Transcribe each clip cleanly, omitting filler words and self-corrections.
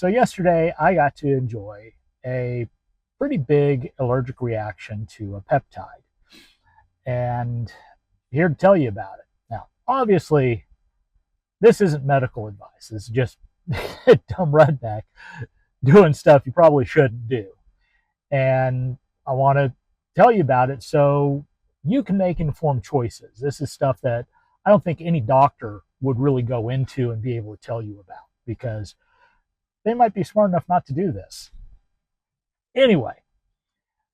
So yesterday I got to enjoy a pretty big allergic reaction to a peptide, and here to tell you about it. Now, obviously, this isn't medical advice. This is just dumb redneck doing stuff you probably shouldn't do. And I want to tell you about it so you can make informed choices. This is stuff that I don't think any doctor would really go into and be able to tell you about because they might be smart enough not to do this. Anyway,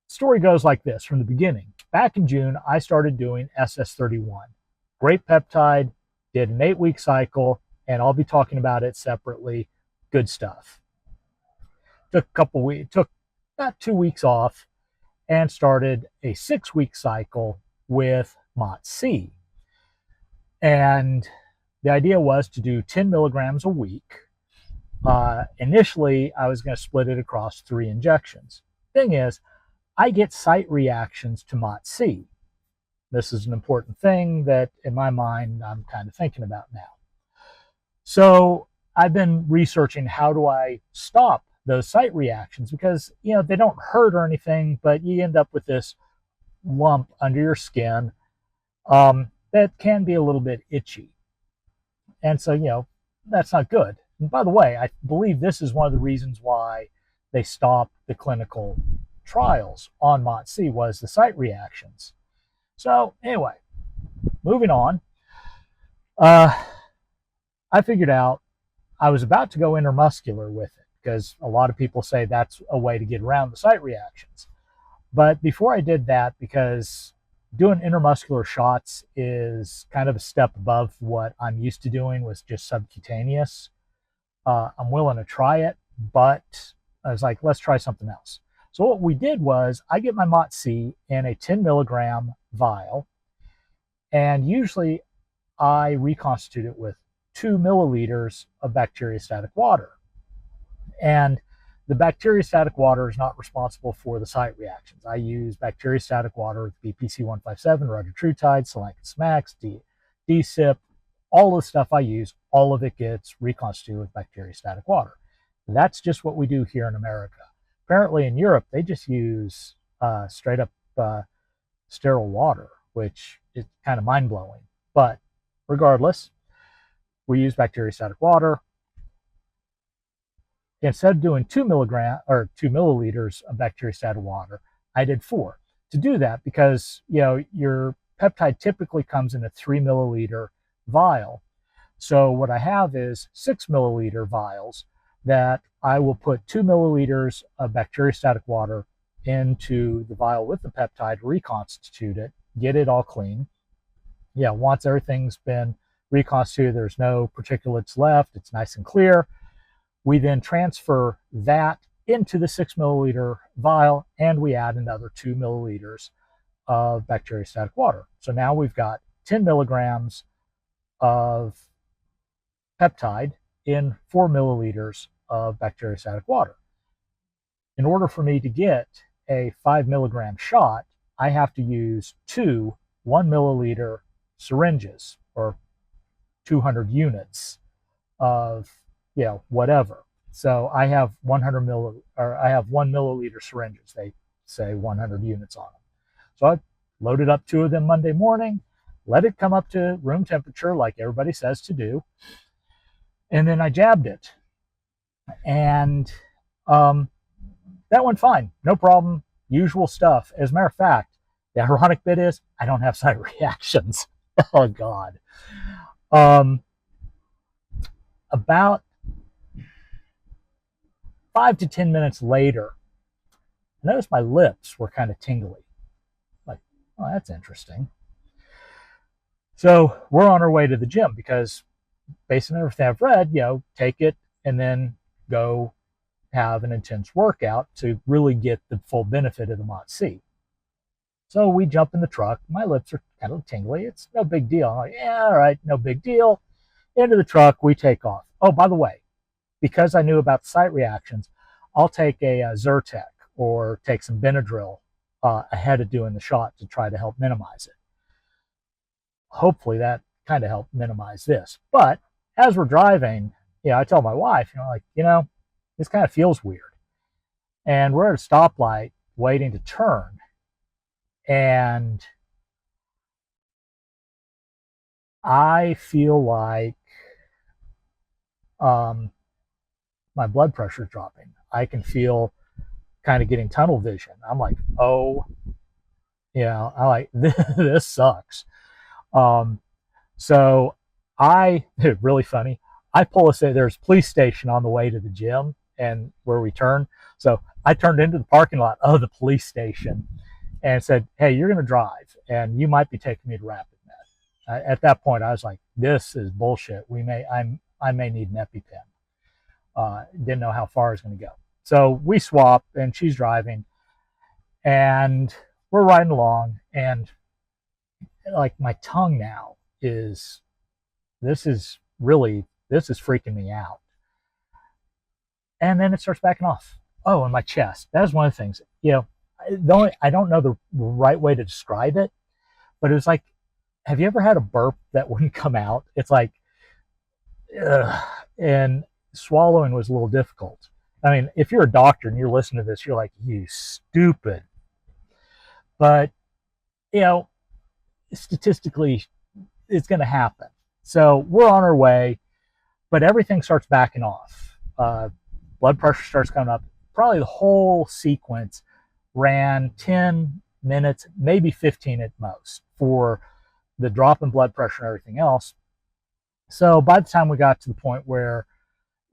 the story goes like this from the beginning. Back in June, I started doing SS31. Great peptide, did an 8-week cycle, and I'll be talking about it separately. Good stuff. Took about 2 weeks off and started a 6-week cycle with MOTS-c. And the idea was to do 10 milligrams a week. Initially, I was going to split it across 3 injections. Thing is, I get site reactions to MOTS-c. This is an important thing that, in my mind, I'm kind of thinking about now. So I've been researching how do I stop those site reactions because, they don't hurt or anything, but you end up with this lump under your skin that can be a little bit itchy. And so, that's not good. And by the way, I believe this is one of the reasons why they stopped the clinical trials on MOTS-c was the site reactions. So anyway, moving on. I figured out I was about to go intramuscular with it because a lot of people say that's a way to get around the site reactions. But before I did that, because doing intramuscular shots is kind of a step above what I'm used to doing with just subcutaneous, I'm willing to try it, but I was like, let's try something else. So what we did was I get my MOTS-c in a 10 milligram vial, and usually I reconstitute it with 2 milliliters of bacteriostatic water. And the bacteriostatic water is not responsible for the site reactions. I use bacteriostatic water with BPC-157, rutatrutide, Selanthus max, DSIP, all the stuff I use, all of it gets reconstituted with bacteriostatic water. That's just what we do here in America. Apparently in Europe, they just use straight up sterile water, which is kind of mind-blowing. But regardless, we use bacteriostatic water. Instead of doing 2 milliliters of bacteriostatic water, I did 4. To do that, because your peptide typically comes in a 3 milliliter vial. So what I have is 6 milliliter vials that I will put 2 milliliters of bacteriostatic water into the vial with the peptide, reconstitute it, get it all clean. Once everything's been reconstituted, there's no particulates left, it's nice and clear. We then transfer that into the 6 milliliter vial, and we add another 2 milliliters of bacteriostatic water. So now we've got 10 milligrams of peptide in 4 milliliters of bacteriostatic water. In order for me to get a 5 milligram shot, I have to use 2 1 milliliter syringes, or 200 units of whatever. So I have 1 milliliter syringes. They say 100 units on them. So I loaded up 2 of them Monday morning, let it come up to room temperature like everybody says to do, and then I jabbed it. And that went fine, no problem, usual stuff. As a matter of fact, the ironic bit is I don't have side reactions. Oh God. About 5 to 10 minutes later, I noticed my lips were kind of tingly. Like, oh, that's interesting. So we're on our way to the gym because, based on everything I've read, take it and then go have an intense workout to really get the full benefit of the MOTS-c. So we jump in the truck. My lips are kind of tingly. It's no big deal. I'm like, yeah, all right, no big deal. Into the truck, we take off. Oh, by the way, because I knew about the site reactions, I'll take a Zyrtec or take some Benadryl ahead of doing the shot to try to help minimize it. Hopefully that kind of helped minimize this. But as we're driving, I tell my wife, this kind of feels weird. And we're at a stoplight waiting to turn. And I feel like my blood pressure is dropping. I can feel kind of getting tunnel vision. I'm like, oh, I like this sucks. Um, so really funny. I pull us in. There's a police station on the way to the gym and where we turn. So I turned into the parking lot of the police station and said, "Hey, you're going to drive, and you might be taking me to Rapid Med." At that point, I was like, "This is bullshit. I may need an EpiPen." Didn't know how far I was going to go. So we swap, and she's driving, and we're riding along, and like my tongue now is this is freaking me out. And then it starts backing off. Oh, and my chest. That is one of the things. I don't know the right way to describe it, but it was like, have you ever had a burp that wouldn't come out? It's like, ugh, and swallowing was a little difficult. I mean, if you're a doctor and you're listening to this, you're like, you stupid. But, statistically, it's going to happen. So we're on our way, but everything starts backing off. Blood pressure starts coming up. Probably the whole sequence ran 10 minutes, maybe 15 at most, for the drop in blood pressure and everything else. So by the time we got to the point where,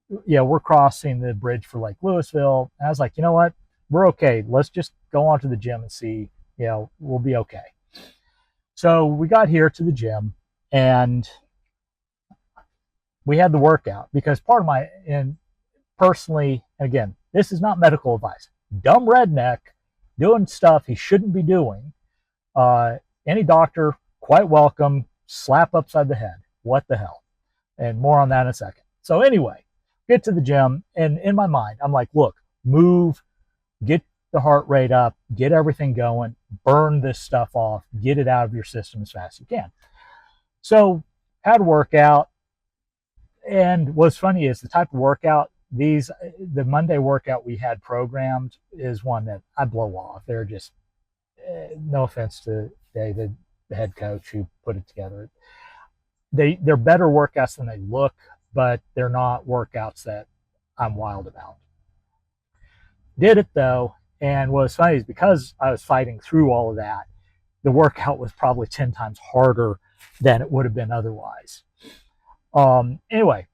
we're crossing the bridge for Lake Louisville, I was like, you know what? We're okay. Let's just go on to the gym and see, we'll be okay. So we got here to the gym, and we had the workout because part of and personally, again, this is not medical advice. Dumb redneck doing stuff he shouldn't be doing. Any doctor, quite welcome, slap upside the head. What the hell? And more on that in a second. So anyway, get to the gym, and in my mind, I'm like, look, move, get the heart rate up, get everything going, burn this stuff off, get it out of your system as fast as you can. So had a workout, and what's funny is the type of workout, the Monday workout we had programmed is one that I blow off. They're just, no offense to David, the head coach who put it together. They're better workouts than they look, but they're not workouts that I'm wild about. Did it though, and what's funny is because I was fighting through all of that, the workout was probably 10 times harder than it would have been otherwise. Anyway,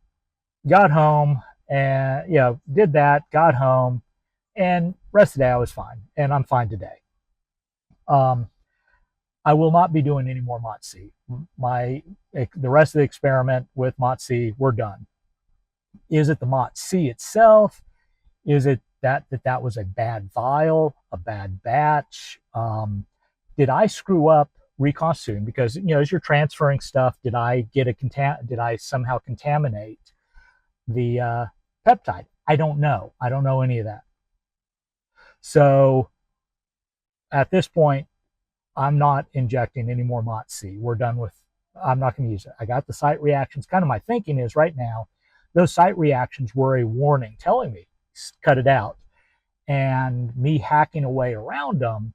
got home and did that, got home, and rest of the day I was fine, and I'm fine today. I will not be doing any more MOTS-c. The rest of the experiment with MOTS-c, we're done. Is it the MOTS-c itself? Is it that was a bad vial, a bad batch? Did I screw up reconstituting? Because as you're transferring stuff, did I somehow contaminate the peptide? I don't know. I don't know any of that. So at this point, I'm not injecting any more MOTS-c. We're done with. I'm not going to use it. I got the site reactions. Kind of my thinking is right now, those site reactions were a warning telling me cut it out, and me hacking away around them.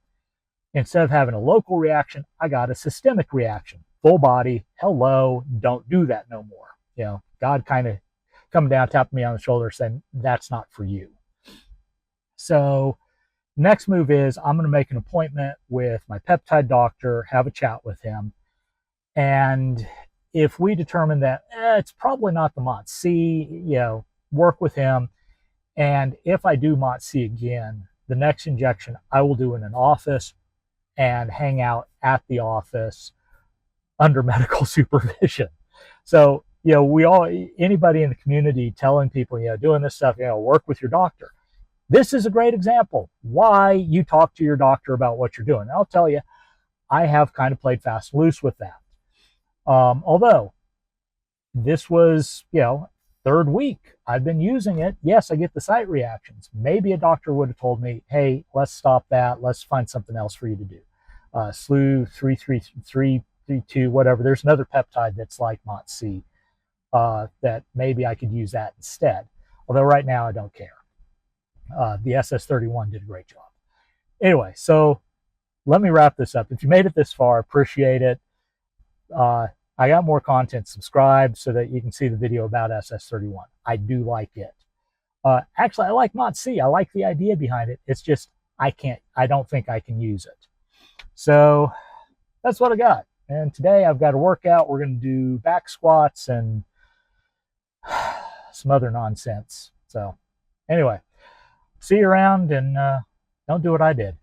Instead of having a local reaction, I got a systemic reaction. Full body, hello, don't do that no more. God kind of coming down, tapping me on the shoulder saying, that's not for you. So next move is I'm going to make an appointment with my peptide doctor, have a chat with him. And if we determine that it's probably not the MOTS-c, work with him. And if I do MOTS-c again, the next injection I will do in an office and hang out at the office under medical supervision. So, anybody in the community telling people, doing this stuff, work with your doctor. This is a great example why you talk to your doctor about what you're doing. And I'll tell you, I have kind of played fast and loose with that. Although this was, third week I've been using it. Yes, I get the site reactions. Maybe a doctor would have told me, hey, let's stop that. Let's find something else for you to do. SLU 33332, whatever. There's another peptide that's like MOTS-c that maybe I could use that instead. Although right now I don't care. The SS31 did a great job. Anyway, so let me wrap this up. If you made it this far, appreciate it. I got more content. Subscribe so that you can see the video about SS31. I do like it. Actually, I like MOTS-c. I like the idea behind it. It's just I don't think I can use it. So that's what I got. And today I've got a workout. We're going to do back squats and some other nonsense. So anyway, see you around, and don't do what I did.